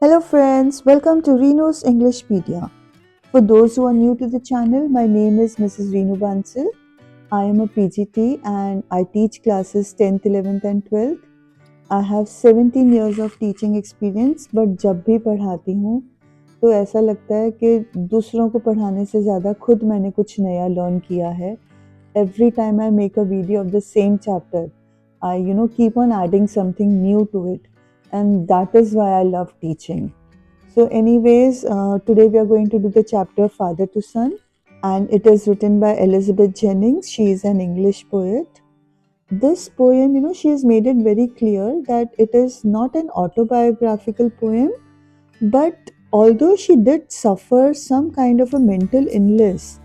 Hello friends, welcome to Reno's Englishpedia. For those who are new to the channel, my name is Mrs. Renu Bansal. I am a PGT and I teach classes 10th, 11th and 12th. I have 17 years of teaching experience, but जब भी पढ़ाती हूँ तो ऐसा लगता है कि दूसरों को पढ़ाने से ज़्यादा खुद मैंने कुछ नया लर्न किया है. Every time I make a video of the same chapter, I keep on adding something new to it, and that is why I love teaching. So anyways, today we are going to do the chapter Father to Son, and it is written by Elizabeth Jennings. She is an English poet. This poem, she has made it very clear that it is not an autobiographical poem, but although she did suffer some kind of a mental illness,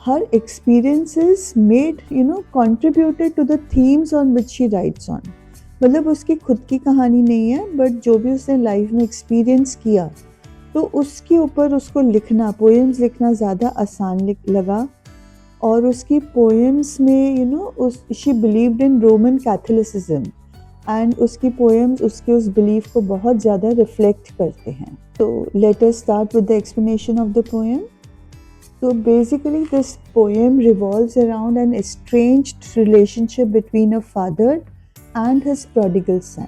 her experiences contributed to the themes on which she writes on. मतलब उसकी खुद की कहानी नहीं है, but जो भी उसने लाइफ में एक्सपीरियंस किया तो उसके ऊपर उसको लिखना, पोएम्स लिखना ज़्यादा आसान लगा. और उसकी पोएम्स में उस she believed in Roman Catholicism, and उसकी पोएम्स उसके उस बिलीफ को बहुत ज़्यादा रिफ्लेक्ट करते हैं. तो let us start with the explanation of the poem. So basically, this poem revolves around an estranged relationship between a father and his prodigal son.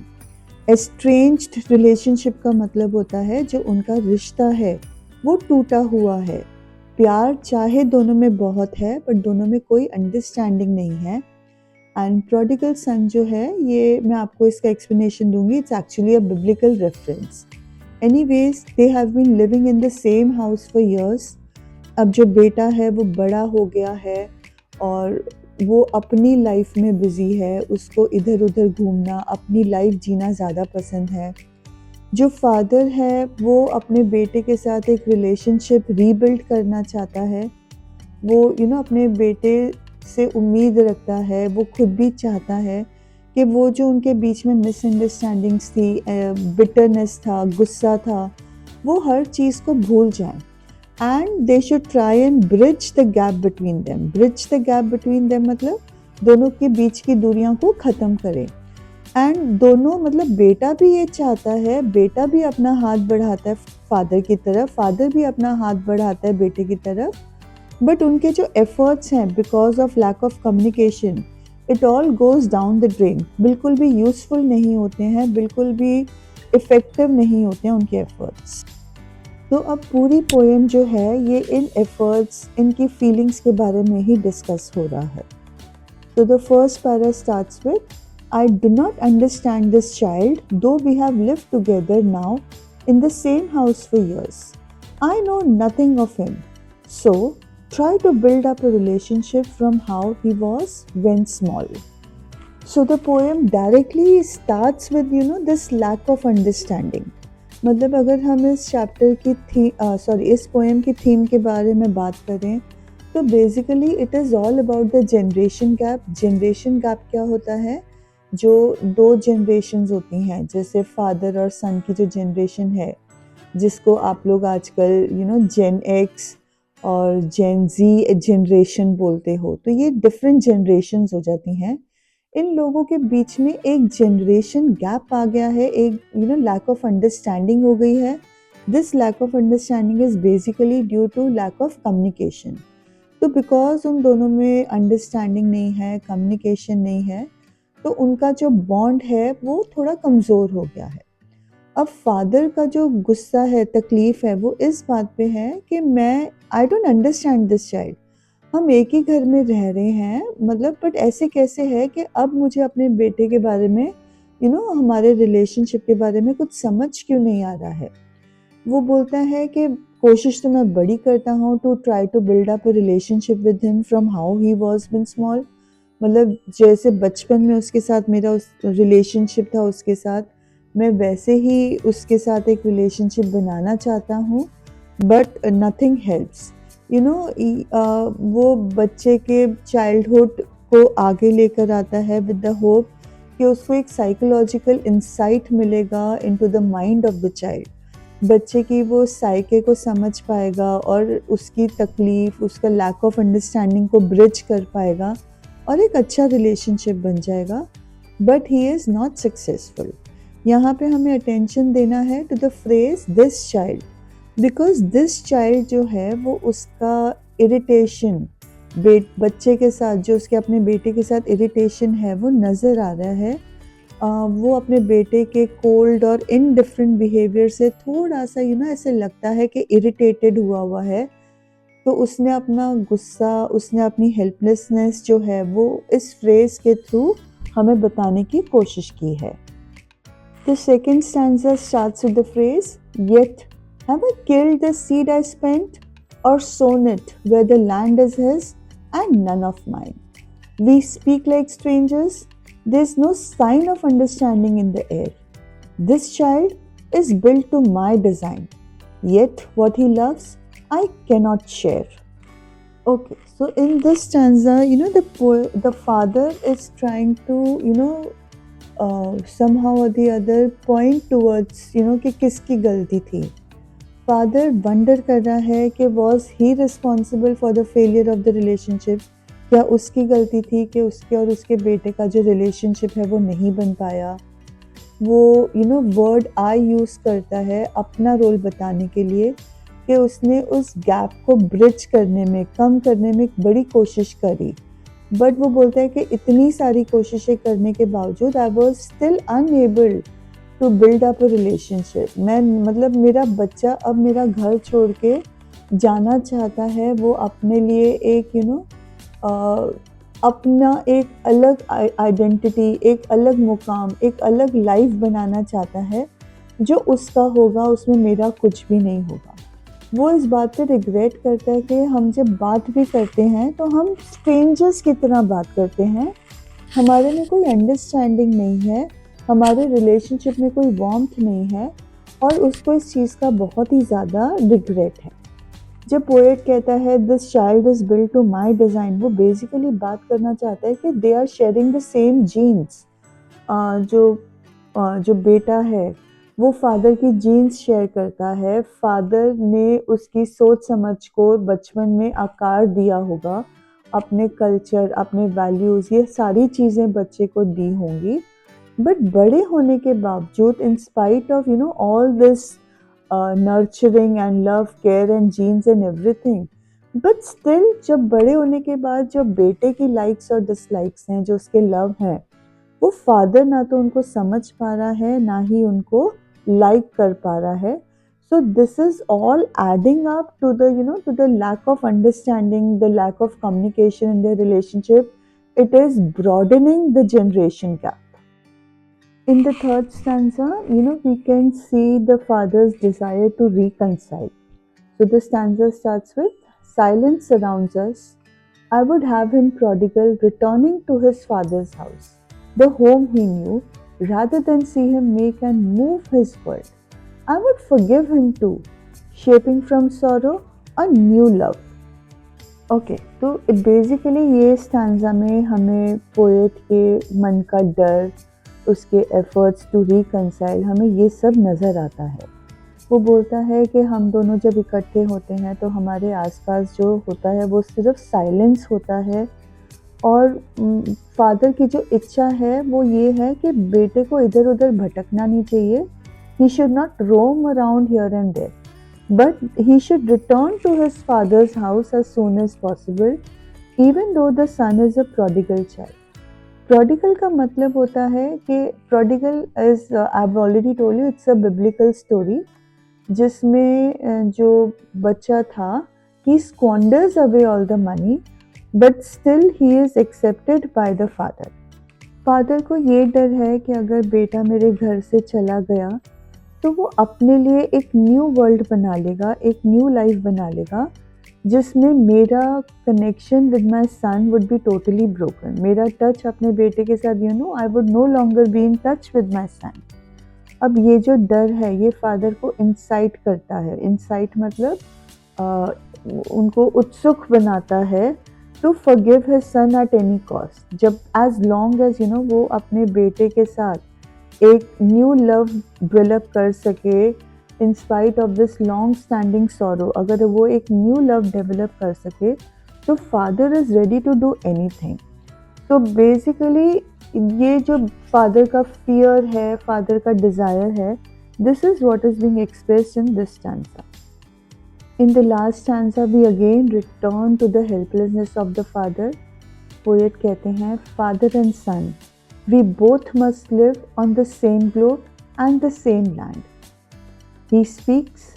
Estranged relationship का मतलब होता है जो उनका रिश्ता है वो टूटा हुआ है. प्यार चाहे दोनों में बहुत है, पर दोनों में कोई अंडरस्टैंडिंग नहीं है. एंड प्रोडिगल सन जो है, ये मैं आपको इसका एक्सप्लेनेशन दूंगी. It's actually a biblical reference. Anyways, they have been living in the same house for years. अब जो बेटा है वो बड़ा हो गया है और वो अपनी लाइफ में बिजी है. उसको इधर उधर घूमना, अपनी लाइफ जीना ज़्यादा पसंद है. जो फादर है वो अपने बेटे के साथ एक रिलेशनशिप रीबिल्ड करना चाहता है. वो अपने बेटे से उम्मीद रखता है, वो खुद भी चाहता है कि वो जो उनके बीच में मिसअंडरस्टैंडिंग्स थी, बिटरनेस था, गुस्सा था, वो हर चीज़ को भूल जाएं. And they should try and bridge the gap between them. Bridge the gap between them मतलब दोनों के बीच की दूरियां को ख़त्म करें. एंड दोनों मतलब बेटा भी ये चाहता है, बेटा भी अपना हाथ बढ़ाता है फादर की तरफ, फादर भी अपना हाथ बढ़ाता है बेटे की तरफ. बट उनके जो एफर्ट्स हैं, because of lack of communication, it all goes down the drain. बिल्कुल भी यूजफुल नहीं होते हैं, बिल्कुल भी इफ़ेक्टिव नहीं होते हैं उनके एफर्ट्स. तो अब पूरी पोएम जो है ये इन एफर्ट्स, इनकी फीलिंग्स के बारे में ही डिस्कस हो रहा है. तो the first para starts with, I do not understand this child though we have lived together now in the same house for years. I know nothing of him, so try to build up a relationship from how he was when small. So the poem directly starts with this lack of understanding. मतलब अगर हम इस chapter की इस poem की theme के बारे में बात करें तो basically it is all about the generation gap. Generation gap क्या होता है? जो दो जनरेशन्स होती हैं, जैसे फादर और सन की जो जनरेशन है, जिसको आप लोग आजकल जेन एक्स और जेन जी जनरेशन बोलते हो, तो ये डिफरेंट जनरेशन्स हो जाती हैं. इन लोगों के बीच में एक जनरेशन गैप आ गया है, एक लैक ऑफ अंडरस्टैंडिंग हो गई है. This lack of understanding is basically due to lack of communication. तो बिकॉज उन दोनों में अंडरस्टैंडिंग नहीं है, कम्युनिकेशन नहीं है, तो उनका जो बॉन्ड है वो थोड़ा कमज़ोर हो गया है. अब फादर का जो गुस्सा है, तकलीफ़ है, वो इस बात पे है कि I don't understand this child. हम एक ही घर में रह रहे हैं, मतलब बट ऐसे कैसे है कि अब मुझे अपने बेटे के बारे में हमारे रिलेशनशिप के बारे में कुछ समझ क्यों नहीं आ रहा है. वो बोलता है कि कोशिश तो मैं बड़ी करता हूँ to try to build up a relationship with him from how he was when small. मतलब जैसे बचपन में उसके साथ मेरा उस रिलेशनशिप था, उसके साथ मैं वैसे ही उसके साथ एक रिलेशनशिप बनाना चाहता हूँ, बट नथिंग हेल्प्स. वो बच्चे के चाइल्डहुड को आगे लेकर आता है विद द होप कि उसको एक साइकोलॉजिकल इंसाइट मिलेगा into the mind of the child. बच्चे की वो साइके को समझ पाएगा और उसकी तकलीफ़, उसका लैक ऑफ अंडरस्टैंडिंग को ब्रिज कर पाएगा और एक अच्छा रिलेशनशिप बन जाएगा. But he is not successful. यहाँ पे हमें अटेंशन देना है to the phrase this child, because this child जो है वो उसका इरिटेशन बच्चे के साथ, जो उसके अपने बेटे के साथ इरिटेशन है वो नज़र आ रहा है। वो अपने बेटे के कोल्ड और इनडिफरेंट बिहेवियर से थोड़ा सा ऐसे लगता है कि इरिटेटेड हुआ है। तो उसने अपना गुस्सा, उसने अपनी हेल्पलेसनेस जो है वो इस फ्रेज के थ्रू हमें बताने की कोशिश की है। The second stanza starts with the phrase, "Yet have I killed the seed I spent, or sown it where the land is his and none of mine? We speak like strangers. There's no sign of understanding in the air. This child is built to my design, yet what he loves, I cannot share." Okay, so in this stanza, the father is trying to, somehow or the other point towards, कि किसकी गलती थी। Father wonder कर रहा है कि was he responsible for the failure of the relationship, क्या उसकी गलती थी कि उसके और उसके बेटे का जो रिलेशनशिप है वो नहीं बन पाया। वो वर्ड आई यूज़ करता है अपना रोल बताने के लिए कि उसने उस गैप को ब्रिज करने में, कम करने में एक बड़ी कोशिश करी, बट वो बोलता है कि इतनी सारी कोशिशें करने के बावजूद I was still unable to build up a relationship. मैं मतलब मेरा बच्चा अब मेरा घर छोड़ के जाना चाहता है, वो अपने लिए एक अपना एक अलग आइडेंटिटी, एक अलग मुकाम, एक अलग लाइफ बनाना चाहता है जो उसका होगा, उसमें मेरा कुछ भी नहीं होगा। वो इस बात पे रिग्रेट करता है कि हम जब बात भी करते हैं तो हम स्ट्रेंजर्स की तरह बात करते हैं, हमारे में कोई अंडरस्टैंडिंग नहीं है, हमारे रिलेशनशिप में कोई वार्मथ नहीं है, और उसको इस चीज़ का बहुत ही ज़्यादा रिग्रेट है। जब पोएट कहता है this child is built to my design, वो बेसिकली बात करना चाहता है कि they are sharing the same genes. जो बेटा है वो फादर की जीन्स शेयर करता है। फादर ने उसकी सोच समझ को बचपन में आकार दिया होगा, अपने कल्चर, अपने वैल्यूज़, ये सारी चीज़ें बच्चे को दी होंगी, बट बड़े होने के बावजूद in spite of all this nurturing and love, care and genes and everything, but still जब बड़े होने के बाद जो बेटे की लाइक्स और डिसलाइक्स हैं, जो उसके लव हैं, वो फादर ना तो उनको समझ पा रहा है, ना ही उनको लाइक कर पा रहा है। So this is all adding up to the to the lack of understanding, the lack of communication in their relationship. It is broadening the generation gap. In the third stanza, we can see the father's desire to reconcile. So the stanza starts with, "Silence surrounds us. I would have him prodigal returning to his father's house, the home he knew, rather than see him make and move his world. I would forgive him too, shaping from sorrow a new love." Okay, तो basically ये stanza में हमें poet के मन का डर, उसके efforts to reconcile, हमें ये सब नज़र आता है। वो बोलता है कि हम दोनों जब इकट्ठे होते हैं तो हमारे आसपास जो होता है वो सिर्फ साइलेंस होता है, और फादर की जो इच्छा है वो ये है कि बेटे को इधर उधर भटकना नहीं चाहिए। He should not roam around here and there, but he should return to his father's house as soon as possible, even though the son is a prodigal child. Prodigal का मतलब होता है कि prodigal is, I've already told you, it's a biblical story, जिसमें जो बच्चा था, he squanders away all the money, but still he is accepted by the father. Father को ये डर है कि अगर बेटा मेरे घर से चला गया तो वो अपने लिए एक न्यू वर्ल्ड बना लेगा, एक न्यू लाइफ बना लेगा, जिसमें मेरा connection with my son would be totally broken. मेरा टच अपने बेटे के साथ, I would know longer be in touch with my son. अब ये जो डर है ये फादर को इंसाइट करता है। इंसाइट मतलब उनको उत्सुक बनाता है to forgive his son at any cost, जब एज लॉन्ग एज वो अपने बेटे के साथ एक न्यू लव डेवलप कर सके, in spite of this long standing sorrow, अगर वो एक न्यू लव डेवलप कर सके तो father is ready to do anything. तो बेसिकली ये जो फादर का फियर है, फादर का डिजायर है, this is what is being expressed in this stanza. In the last stanza, we again return to the helplessness of the father. Poet कहते हैं, father and son, we both must live on the same globe and the same land. He speaks,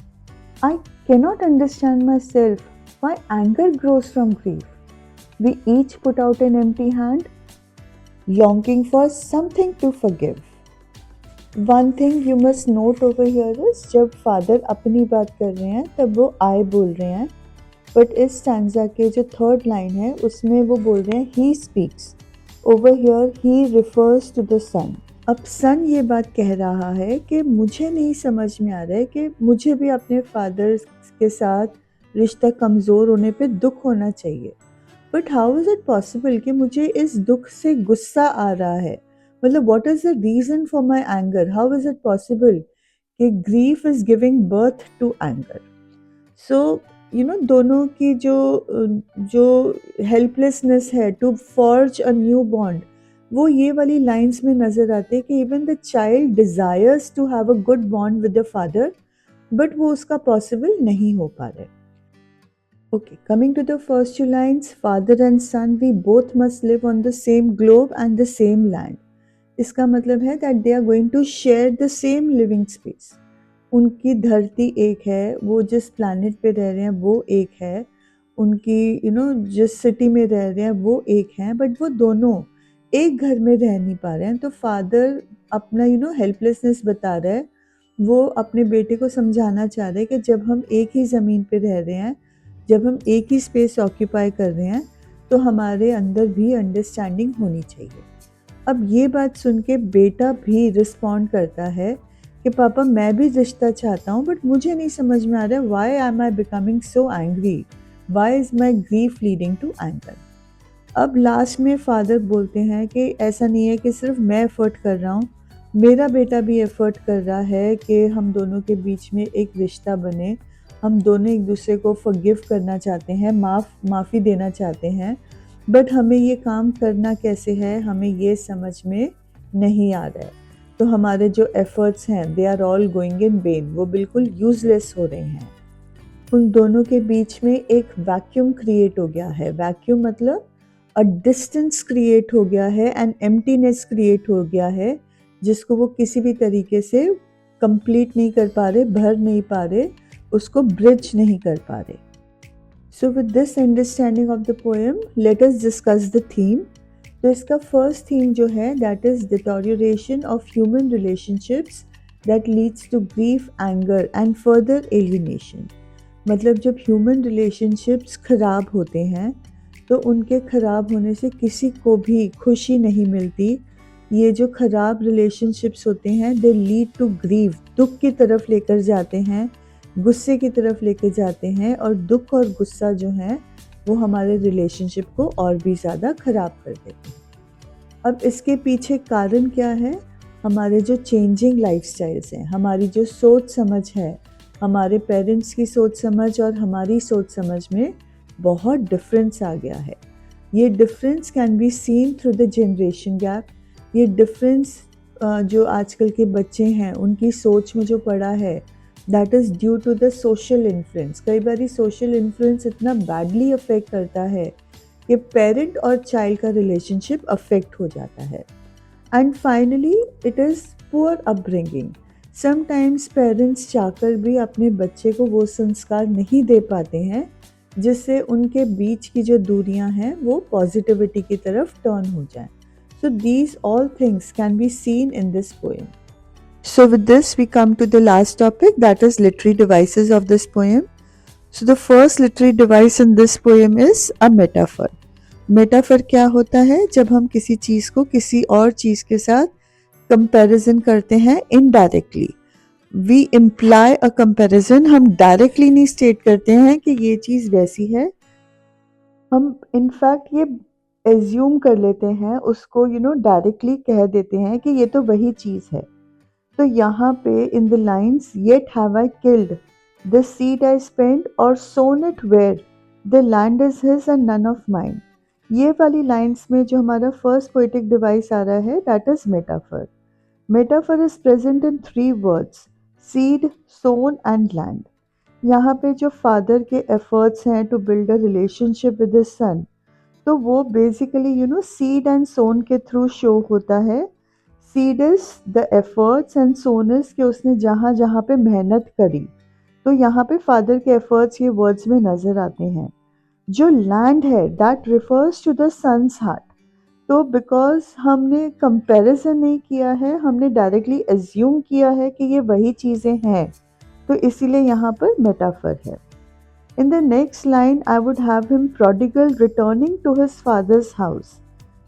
I cannot understand myself why anger grows from grief. We each put out an empty hand, longing for something to forgive. One thing you must note over here is जब father अपनी बात कर रहे हैं तब वो आई बोल रहे हैं, बट इस स्टैंजा के जो थर्ड लाइन है उसमें वो बोल रहे हैं he speaks. Over here he refers to the son. अब सन ये बात कह रहा है कि मुझे नहीं समझ में आ रहा है कि मुझे भी अपने फादर के साथ रिश्ता कमज़ोर होने पे दुख होना चाहिए, but how is it possible कि मुझे इस दुख से गुस्सा आ रहा है. मतलब what is the reason for my anger, how is it possible कि grief is giving birth to anger. So दोनों की जो हेल्पलेसनेस है to forge a new bond, वो ये वाली लाइंस में नज़र आते हैं कि even the child desires to have a good bond with the father, but वो उसका पॉसिबल नहीं हो पा रहा है. Okay, coming to the first two lines, father and son, we both must live on the same globe and the same land. इसका मतलब है that they are going to share the same living space. उनकी धरती एक है, वो जिस planet पे रह रहे हैं वो एक है, उनकी जिस city में रह रहे हैं वो एक है, but वो दोनों एक घर में रह नहीं पा रहे हैं. तो father अपना helplessness बता रहा है, वो अपने बेटे को समझाना चाह रहे हैं कि जब हम एक ही ज़मीन पे रह रहे हैं, जब हम एक ही स्पेस ऑक्यूपाई कर रहे हैं, तो हमारे अंदर भी अंडरस्टैंडिंग होनी चाहिए. अब ये बात सुन के बेटा भी रिस्पॉन्ड करता है कि पापा मैं भी रिश्ता चाहता हूँ, बट मुझे नहीं समझ में आ रहा है why am I becoming so angry, why is my grief leading to anger. अब लास्ट में फादर बोलते हैं कि ऐसा नहीं है कि सिर्फ मैं एफ़र्ट कर रहा हूँ, मेरा बेटा भी एफ़र्ट कर रहा है कि हम दोनों के बीच में एक रिश्ता बने. हम दोनों एक दूसरे को फ़ॉरगिव करना चाहते हैं, माफ़ी देना चाहते हैं, बट हमें ये काम करना कैसे है, हमें ये समझ में नहीं आ रहा है. तो हमारे जो एफ़र्ट्स हैं they are all going in vain, वो बिल्कुल यूज़लेस हो रहे हैं. उन दोनों के बीच में एक वैक्यूम क्रिएट हो गया है. वैक्यूम मतलब अ डिस्टेंस क्रिएट हो गया है, एंड एम्प्टीनेस क्रिएट हो गया है, जिसको वो किसी भी तरीके से कंप्लीट नहीं कर पा रहे, भर नहीं पा रहे, उसको ब्रिज नहीं कर पा रहे. So with this understanding of the poem, let us discuss the theme. तो इसका फर्स्ट थीम जो है that is deterioration of human relationships that leads to grief, anger and further alienation. मतलब जब ह्यूमन रिलेशनशिप्स ख़राब होते हैं तो उनके ख़राब होने से किसी को भी खुशी नहीं मिलती. ये जो ख़राब रिलेशनशिप्स होते हैं दे लीड टू ग्रीव, दुख की तरफ लेकर जाते हैं, गुस्से की तरफ लेकर जाते हैं, और दुख और गुस्सा जो है वो हमारे रिलेशनशिप को और भी ज़्यादा ख़राब कर देते हैं. अब इसके पीछे कारण क्या है? हमारे जो चेंजिंग लाइफस्टाइल्स हैं, हमारी जो सोच समझ है, हमारे पेरेंट्स की सोच समझ और हमारी सोच समझ में बहुत डिफरेंस आ गया है. ये difference can be seen through the generation gap. ये डिफरेंस जो आजकल के बच्चे हैं उनकी सोच में जो पड़ा है, that is due to the social influence. कई बार सोशल इन्फ्लुएंस इतना बैडली अफेक्ट करता है कि पेरेंट और चाइल्ड का रिलेशनशिप अफेक्ट हो जाता है. And finally it is poor upbringing. Sometimes parents चाहकर भी अपने बच्चे को वो संस्कार नहीं दे पाते हैं जिससे उनके बीच की जो दूरियां हैं वो पॉजिटिविटी की तरफ टर्न हो जाएं. So these all things can be seen in this poem. So with this we come to the last topic, that is literary devices of this poem. So the first literary device in this poem is a metaphor. Metaphor क्या होता है? जब हम किसी चीज़ को किसी और चीज़ के साथ कंपैरिजन करते हैं indirectly. We imply a comparison. हम डायरेक्टली नहीं स्टेट करते हैं कि ये चीज़ वैसी है, हम इनफैक्ट ये एज्यूम कर लेते हैं, उसको डायरेक्टली कह देते हैं कि ये तो वही चीज़ है. तो यहाँ पे in the lines, yet have I killed the seed I spent or sown it where the land is his and none of mine. ये वाली लाइन्स में जो हमारा फर्स्ट पोएटिक डिवाइस आ रहा है that is metaphor. Metaphor is present in 3 words, seed, sown and land. यहाँ पे जो फादर के एफर्ट्स हैं to build a relationship with his son, तो वो बेसिकली सीड एंड सोन के थ्रू शो होता है। Seed is the efforts and sown is कि उसने जहाँ जहाँ पे मेहनत करी, तो यहाँ पे फादर के एफर्ट्स ये वर्ड्स में नजर आते हैं। जो लैंड है that refers to the son's heart. तो बिकॉज हमने कंपैरिजन नहीं किया है, हमने डायरेक्टली एज्यूम किया है कि ये वही चीज़ें हैं, तो इसीलिए यहाँ पर मेटाफर है। In the next line, I would have him prodigal returning to his father's house.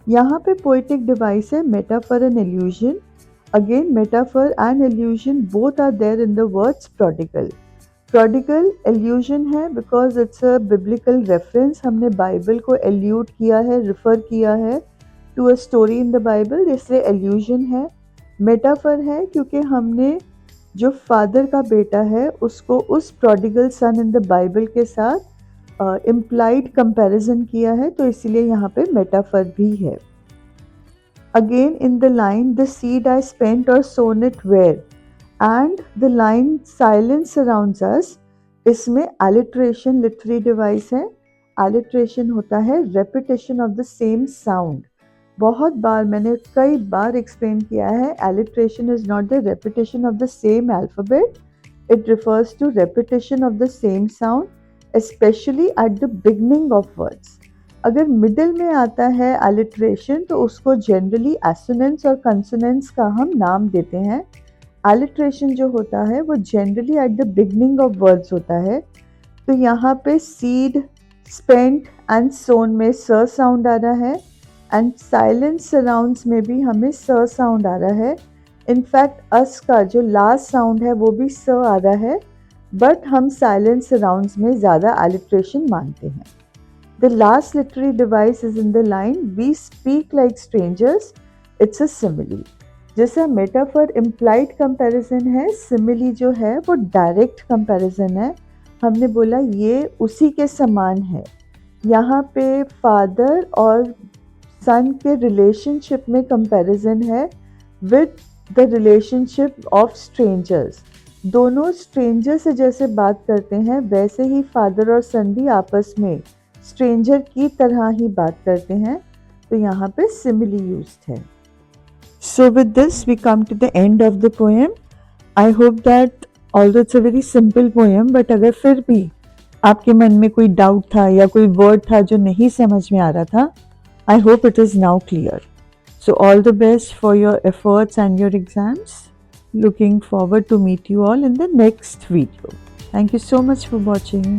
यहाँ पे poetic device है metaphor and illusion. Again, metaphor and illusion both are there in the words prodigal. Prodigal illusion है because it's a biblical reference. हमने Bible को allude किया है, refer किया है to a story in the Bible, इसलिए illusion है। metaphor है क्योंकि हमने जो फादर का बेटा है उसको उस prodigal sun in the Bible के साथ इम्प्लाइड कंपैरिजन किया है, तो इसीलिए यहाँ पे मेटाफर भी है। Again in the line the seed I spent or sown it where and the line silence surrounds us, इसमें एलिट्रेशन लिटरेरी डिवाइस है। एलिट्रेशन होता है repetition of the same sound. बहुत बार मैंने कई बार एक्सप्लेन किया है, alliteration is not the repetition of the same alphabet, it refers to repetition of the same sound specially at the beginning of words. अगर मिडिल में आता है एलिट्रेशन तो उसको जनरली एसोनेंस और कंसोनेंस का हम नाम देते हैं। एलिट्रेशन जो होता है वो generally eight the beginning of words होता है। तो यहाँ पे सीड, स्पेंट एंड सोन में स साउंड आ रहा है एंड साइलेंस सराउंड्स में भी हमें स साउंड आ रहा है। इनफैक्ट अस का जो लास्ट साउंड है वो भी स आ रहा है, बट हम साइलेंस सराउंड्स में ज़्यादा एलिट्रेशन मानते हैं। The last literary device is in the line we speak like strangers, it's a simile. जैसा मेटाफर इम्प्लाइड कंपैरिजन है, सिमिली जो है वो डायरेक्ट कंपैरिजन है। हमने बोला ये उसी के समान है। यहाँ पे फादर और सन के रिलेशनशिप में कंपैरिजन है with the relationship of strangers. दोनों स्ट्रेंजर से जैसे बात करते हैं वैसे ही फादर और सन भी आपस में स्ट्रेंजर की तरह ही बात करते हैं, तो यहाँ पे सिमिली यूज्ड है। So with this we come to the end of the poem. I hope that although it's a very simple poem, but अगर फिर भी आपके मन में कोई डाउट था या कोई वर्ड था जो नहीं समझ में आ रहा था, I hope it is now clear. So all the best for your efforts and your exams. Looking forward to meet you all in the next video. Thank you so much for watching.